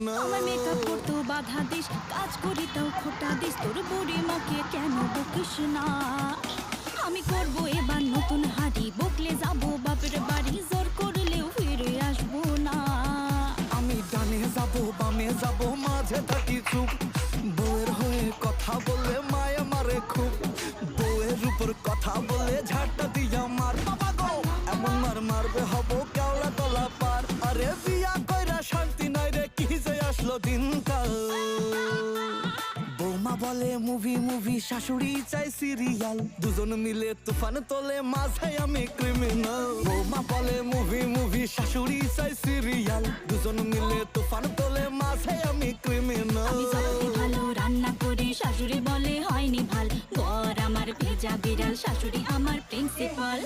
আমার মেকআপ করতো বাধা দিস, কাজ করি তাও খোটা দিস, তোর বুড়ি মাকে কেন বকিস না? আমি করবো এবার নতুন হাড়ি, বকলে যাবো বাপের বাড়ি, জোর করলেও ফিরে আসবো না। আমি ডানে যাবো বামে যাবো মাঝে থাকি চুপ, বউয়ের হয়ে কথা বললে মায়ে মারে খুব, বউয়ের উপর কথা বলে ঝাড়টা দিয়া মার বাবা গো, এমন মার মারবে হবো কেওড়া তলা পার। আরে বিয়া কইরা শান্তি নাই রে, কি যে আসলো দিনকাল। বৌমা বলে মুভি মুভি, শাশুড়ি চাই সিরিয়াল, দুজন মিলে তুফান তোলে মাঝে আমি ক্রিমিনাল। বৌমা বলে মুভি মুভি, শাশুড়ি চাই সিরিয়াল, দুজন মিলে তুফান তোলে মাঝে আমি ক্রিমিনাল। আমি যতই ভালো রান্না করি, শাশুড়ি বলে হয়নি ভাল, ঘর আমার ভেজা বিড়াল, শাশুড়ি আমার প্রিন্সিপাল।